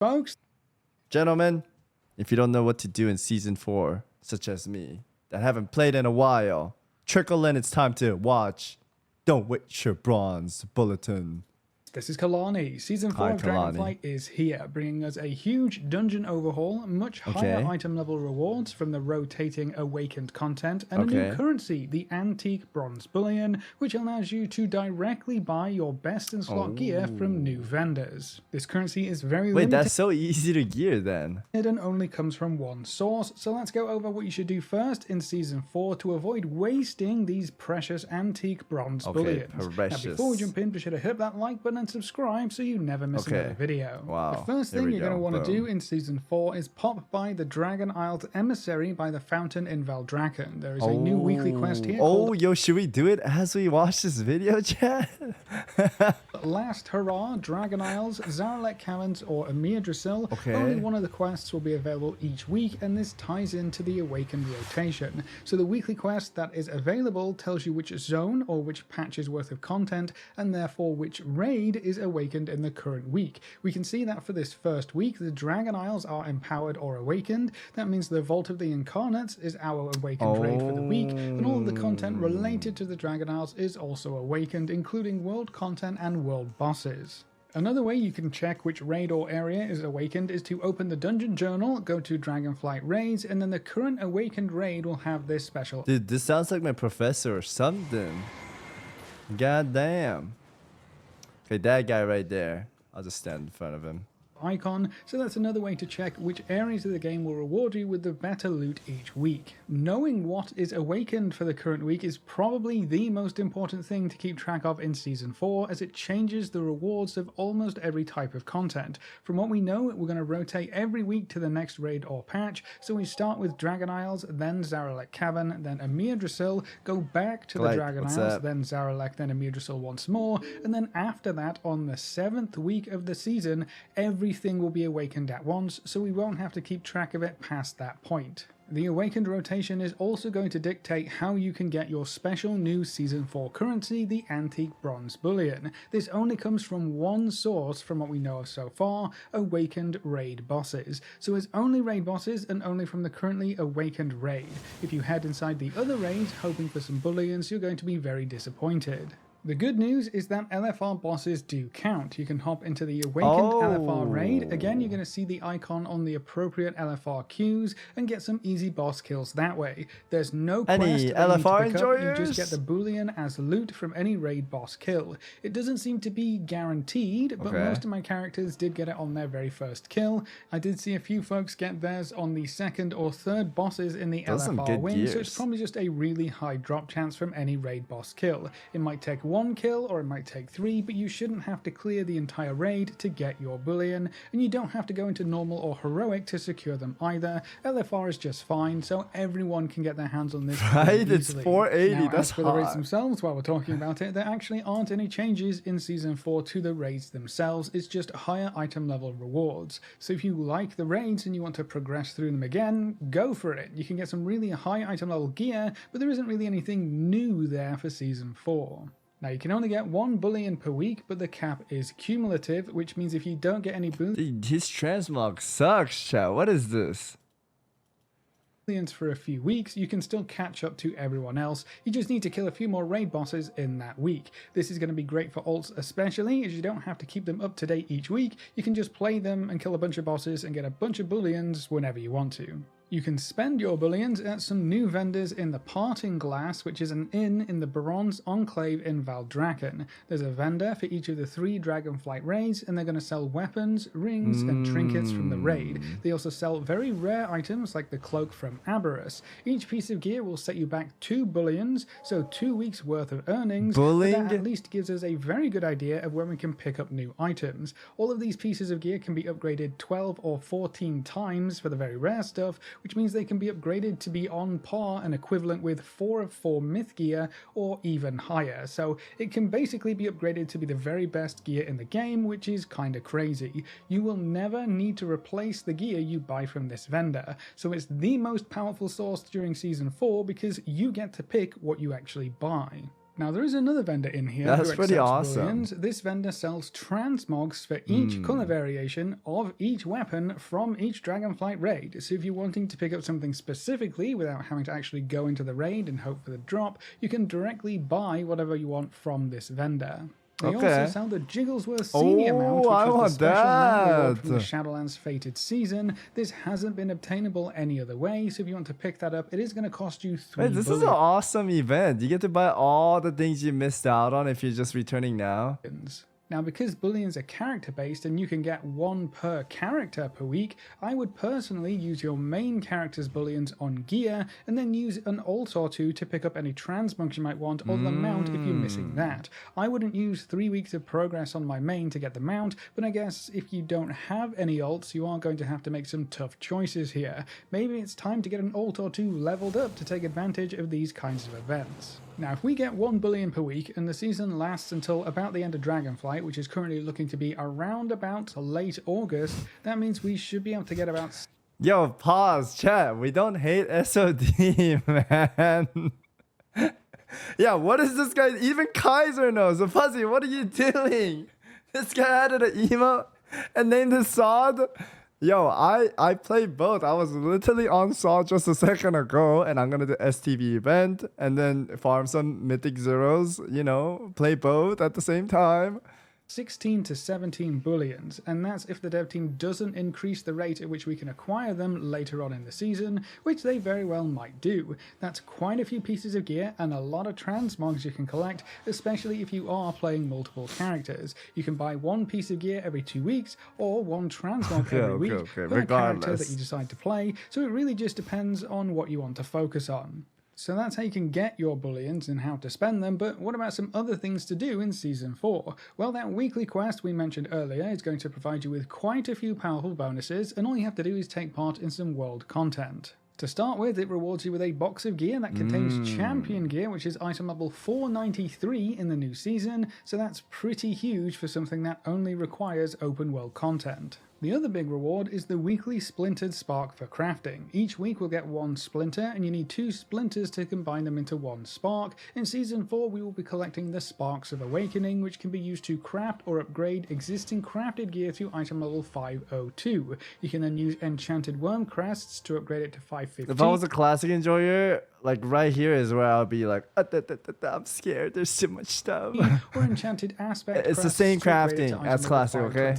folks. Gentlemen, if you don't know what to do in Season 4, such as me, that haven't played in a while, trickle in, it's time to watch Don't Wait Your Bronze Bulletin. This is Kalani. Season 4 of Dragonflight is here, bringing us a huge dungeon overhaul, much higher item level rewards from the rotating awakened content, and a new currency, the antique bronze bullion, which allows you to directly buy your best in slot gear from new vendors. This currency is very limited. Wait, that's so easy to gear then. And only comes from one source, so let's go over what you should do first in Season 4 to avoid wasting these precious antique bronze bullions. Now, before we jump in, be sure to hit that like button and subscribe so you never miss another video. The first thing you're going to want to do in Season 4 is pop by the Dragon Isle's Emissary by the fountain in Valdrakken. There is a new weekly quest here yo, should we do it as we watch this video, chat? Last Hurrah, Dragon Isles, Zaralek Caverns, or Amir Drasil. Only one of the quests will be available each week, and this ties into the Awakened rotation. So the weekly quest that is available tells you which zone or which patch's worth of content, and therefore which raid is awakened in the current week. We can see that for this first week, the Dragon Isles are empowered or awakened. That means the Vault of the Incarnates is our awakened raid for the week, and all of the content related to the Dragon Isles is also awakened, including world content and world bosses. Another way you can check which raid or area is awakened is to open the dungeon journal, go to Dragonflight raids, and then the current awakened raid will have this special. Dude, this sounds like my professor or something. God damn. Okay, that guy right there. I'll just stand in front of him. Icon, so that's another way to check which areas of the game will reward you with the better loot each week. Knowing what is awakened for the current week is probably the most important thing to keep track of in Season 4, as it changes the rewards of almost every type of content. From what we know, we're going to rotate every week to the next raid or patch, so we start with Dragon Isles, then Zaralek Cavern, then Amir Drasil, go back to the Dragon Isles, then Zaralek, then Amir Drasil once more, and then after that, on the 7th week of the season, everything will be awakened at once, so we won't have to keep track of it past that point. The Awakened rotation is also going to dictate how you can get your special new Season 4 currency, the Antique Bronze Bullion. This only comes from one source from what we know of so far, Awakened Raid Bosses. So it's only raid bosses and only from the currently Awakened raid. If you head inside the other raids hoping for some bullions, you're going to be very disappointed. The good news is that LFR bosses do count. You can hop into the Awakened LFR raid. Again, you're going to see the icon on the appropriate LFR queues and get some easy boss kills that way. There's no quest that you need to pick up. You just get the bullion as loot from any raid boss kill. It doesn't seem to be guaranteed, but most of my characters did get it on their very first kill. I did see a few folks get theirs on the second or third bosses in the LFR win, so it's probably just a really high drop chance from any raid boss kill. It might take one kill or it might take 3, but you shouldn't have to clear the entire raid to get your bullion, and you don't have to go into normal or heroic to secure them either. LFR is just fine, so everyone can get their hands on this. It's 480. Now, that's for the raids themselves, while we're talking about it, there actually aren't any changes in Season 4 to the raids themselves. It's just higher item level rewards. So if you like the raids and you want to progress through them again, go for it. You can get some really high item level gear, but there isn't really anything new there for Season 4. Now, you can only get 1 bullion per week, but the cap is cumulative, which means if you don't get any bullions... His transmog sucks, chat. What is this? For a few weeks, you can still catch up to everyone else. You just need to kill a few more raid bosses in that week. This is going to be great for alts especially, as you don't have to keep them up to date each week. You can just play them and kill a bunch of bosses and get a bunch of bullions whenever you want to. You can spend your bullions at some new vendors in the Parting Glass, which is an inn in the Bronze Enclave in Valdrakken. There's a vendor for each of the 3 Dragonflight raids, and they're going to sell weapons, rings, and trinkets from the raid. They also sell very rare items like the cloak from Aberrus. Each piece of gear will set you back 2 bullions, so 2 weeks worth of earnings. That at least gives us a very good idea of when we can pick up new items. All of these pieces of gear can be upgraded 12 or 14 times for the very rare stuff, which means they can be upgraded to be on par and equivalent with 4 of 4 myth gear or even higher. So it can basically be upgraded to be the very best gear in the game, which is kinda crazy. You will never need to replace the gear you buy from this vendor. So it's the most powerful source during Season 4 because you get to pick what you actually buy. Now, there is another vendor in here That's who pretty accepts awesome. bullions. This vendor sells transmogs for each color variation of each weapon from each Dragonflight raid. So if you're wanting to pick up something specifically without having to actually go into the raid and hope for the drop, you can directly buy whatever you want from this vendor. They also sell the Jigglesworth Senior mount, which was the special mount reward from the Shadowlands Fated season. This hasn't been obtainable any other way, so if you want to pick that up, it is going to cost you 3 Wait, this is an awesome event. You get to buy all the things you missed out on if you're just returning now. Now, because bullions are character-based and you can get 1 per character per week, I would personally use your main character's bullions on gear and then use an alt or 2 to pick up any transmogs you might want or the mount if you're missing that. I wouldn't use 3 weeks of progress on my main to get the mount, but I guess if you don't have any alts, you are going to have to make some tough choices here. Maybe it's time to get an alt or 2 leveled up to take advantage of these kinds of events. Now, if we get 1 bullion per week and the season lasts until about the end of Dragonflight, which is currently looking to be around about late August, that means we should be able to get about... Yo, pause, chat. We don't hate SOD, man. Yeah, what is this guy? Even Kaiser knows. Fuzzy, what are you doing? This guy added an emote and named his sword. Yo, I played both. I was literally on Saw just a second ago, and I'm gonna do STV event and then farm some mythic zeros, you know, play both at the same time. 16 to 17 bullions, and that's if the dev team doesn't increase the rate at which we can acquire them later on in the season, which they very well might do. That's quite a few pieces of gear and a lot of transmogs you can collect, especially if you are playing multiple characters. You can buy 1 piece of gear every 2 weeks or 1 transmog every week per character that you decide to play, so it really just depends on what you want to focus on. So that's how you can get your bullions and how to spend them, but what about some other things to do in Season 4? Well, that weekly quest we mentioned earlier is going to provide you with quite a few powerful bonuses, and all you have to do is take part in some world content. To start with, it rewards you with a box of gear that contains champion gear, which is item level 493 in the new season, so that's pretty huge for something that only requires open world content. The other big reward is the weekly splintered spark for crafting. Each week we'll get 1 splinter, and you need 2 splinters to combine them into 1 spark. In Season 4 we will be collecting the Sparks of Awakening, which can be used to craft or upgrade existing crafted gear to item level 502. You can then use Enchanted Worm Crests to upgrade it to 550. If I was a classic enjoyer, like right here is where I'll be like, I'm scared, there's too much stuff. Or Enchanted Aspect. It's the same crafting as classic, okay?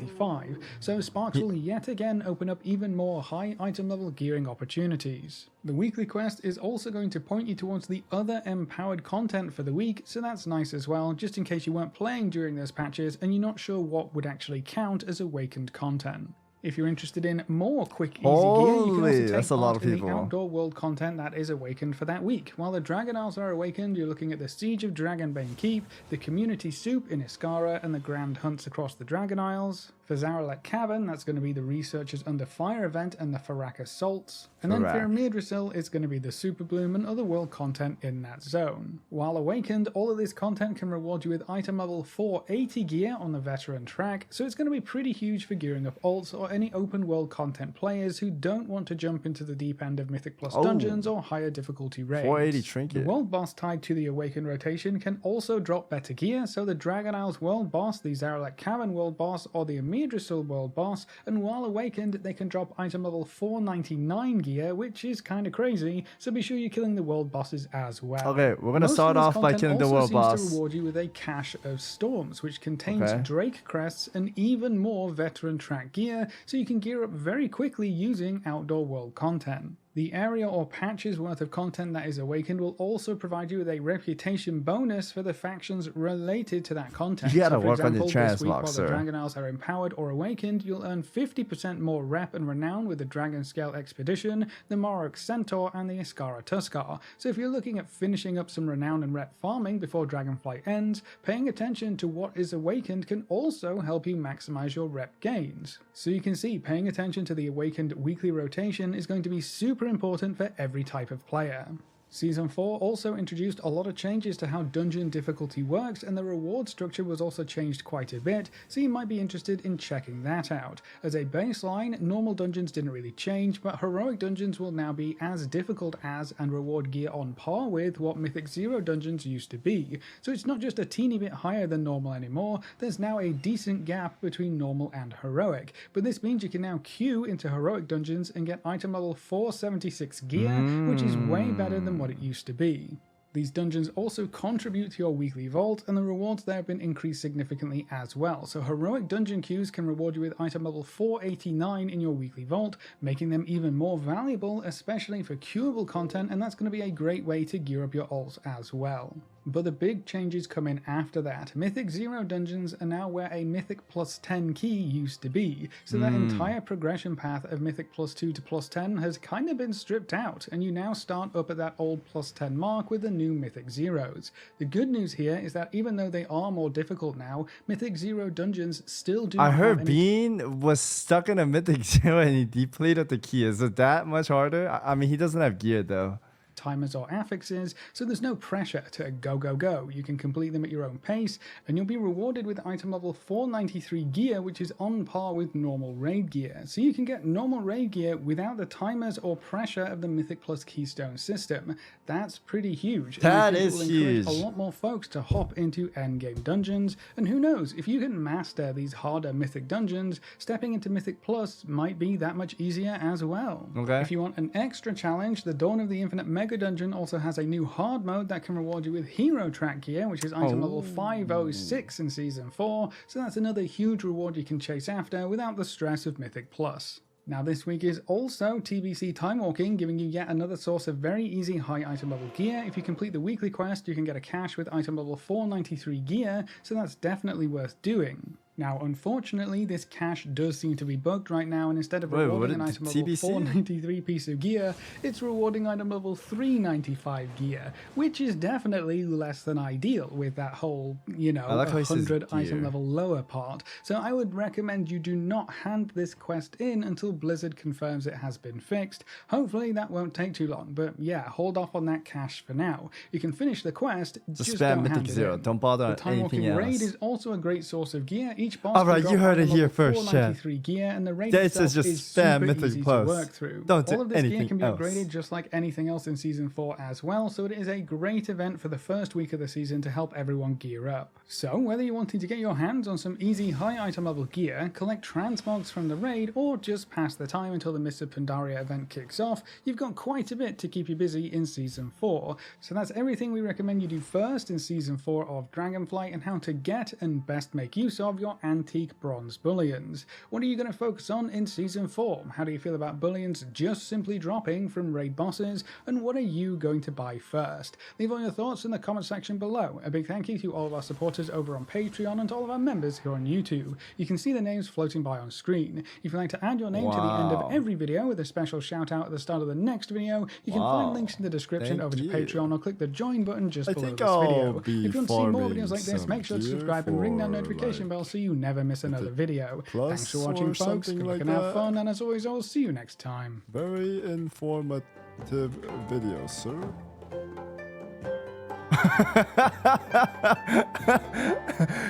So Sparks will yet again open up even more high item level gearing opportunities. The weekly quest is also going to point you towards the other empowered content for the week, so that's nice as well, just in case you weren't playing during those patches and you're not sure what would actually count as awakened content. If you're interested in more quick, easy gear, you can also take part in the outdoor world content that is awakened for that week. While the Dragon Isles are awakened, you're looking at the Siege of Dragonbane Keep, the Community Soup in Iskara, and the Grand Hunts across the Dragon Isles. For Zaralek Cavern, that's going to be the Researchers Under Fire event and the Farak Assaults. And then for Mirdrasil, it's going to be the Super Bloom and other world content in that zone. While awakened, all of this content can reward you with item level 480 gear on the Veteran track, so it's going to be pretty huge for gearing up alts or any open world content players who don't want to jump into the deep end of Mythic Plus dungeons or higher difficulty raids. 480 trinket. The world boss tied to the awakened rotation can also drop better gear, so the Dragon Isles world boss, the Zaralek Cavern world boss, or the Mirdrasil world boss, and while awakened they can drop item level 499 gear, which is kind of crazy, so be sure you're killing the world bosses as well. Okay, we're gonna start off by killing the world boss. Also seems to reward you with a Cache of Storms, which contains Drake crests and even more veteran track gear, so you can gear up very quickly using outdoor world content. The area or patches worth of content that is awakened will also provide you with a reputation bonus for the factions related to that content. You gotta so for work example, on your this week, transmog, while sir. the Dragon Isles are empowered or awakened, you'll earn 50% more rep and renown with the Dragon Scale Expedition, the Morok Centaur, and the Iskara Tuskar. So if you're looking at finishing up some renown and rep farming before Dragonflight ends, paying attention to what is awakened can also help you maximize your rep gains. So you can see paying attention to the awakened weekly rotation is going to be super important for every type of player. Season 4 also introduced a lot of changes to how dungeon difficulty works, and the reward structure was also changed quite a bit, so you might be interested in checking that out. As a baseline, normal dungeons didn't really change, but heroic dungeons will now be as difficult as and reward gear on par with what Mythic 0 dungeons used to be. So it's not just a teeny bit higher than normal anymore, there's now a decent gap between normal and heroic. But this means you can now queue into heroic dungeons and get item level 476 gear, which is way better than what it used to be. These dungeons also contribute to your weekly vault, and the rewards there have been increased significantly as well. So heroic dungeon queues can reward you with item level 489 in your weekly vault, making them even more valuable, especially for queuable content, and that's going to be a great way to gear up your alts as well. But the big changes come in after that. Mythic 0 dungeons are now where a Mythic plus 10 key used to be, so that entire progression path of Mythic plus 2 to plus 10 has kind of been stripped out, and you now start up at that old plus 10 mark with the new Mythic 0s. The good news here is that even though they are more difficult now, Mythic 0 dungeons still do not I heard have any... Bean was stuck in a Mythic 0 and he depleted the key. Is it that much harder? I mean, he doesn't have gear though. Timers or affixes, so there's no pressure to go. You can complete them at your own pace, and you'll be rewarded with item level 493 gear, which is on par with normal raid gear. So you can get normal raid gear without the timers or pressure of the Mythic Plus Keystone system. That's pretty huge. That and is will huge. encourage a lot more folks to hop into endgame dungeons, and who knows, if you can master these harder Mythic dungeons, stepping into Mythic Plus might be that much easier as well. Okay. If you want an extra challenge, the Dawn of the Infinite Mega Dungeon also has a new hard mode that can reward you with hero track gear, which is item level 506 in Season 4, so that's another huge reward you can chase after without the stress of Mythic Plus. Now this week is also TBC Time Walking, giving you yet another source of very easy high item level gear. If you complete the weekly quest, you can get a cache with item level 493 gear, so that's definitely worth doing. Now, unfortunately, this cache does seem to be bugged right now, and instead of rewarding an item level 493 piece of gear, it's rewarding item level 395 gear, which is definitely less than ideal with that whole, you know, 100 item level lower part. So I would recommend you do not hand this quest in until Blizzard confirms it has been fixed. Hopefully that won't take too long, but yeah, hold off on that cache for now. You can finish the quest, just don't hand it in. Don't bother on anything else. The Time Walking Raid is also a great source of gear. Each boss Alright, you heard it here first, chat. Gear, and the raid It says itself just is spam super Mythic easy Plus. to work through. Don't do All of this gear anything can be else. upgraded just like anything else in Season 4 as well, so it is a great event for the first week of the season to help everyone gear up. So whether you're wanting to get your hands on some easy high item level gear, collect transmogs from the raid, or just pass the time until the Mists of Pandaria event kicks off, you've got quite a bit to keep you busy in Season 4. So that's everything we recommend you do first in Season 4 of Dragonflight, and how to get and best make use of your antique bronze bullions. What are you going to focus on in Season 4? How do you feel about bullions just simply dropping from raid bosses? And what are you going to buy first? Leave all your thoughts in the comment section below. A big thank you to all of our supporters over on Patreon and to all of our members here on YouTube. You can see the names floating by on screen. If you'd like to add your name to the end of every video with a special shout out at the start of the next video, you can find links in the description over to Patreon, or click the join button just below this video. If you want to see more videos like this, make sure to subscribe and ring that notification bell so you never miss another video. Thanks for watching, folks. Good luck and have fun, and as always, I'll see you next time. Very informative video, sir.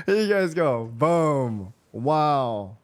Here you guys go. Boom. Wow.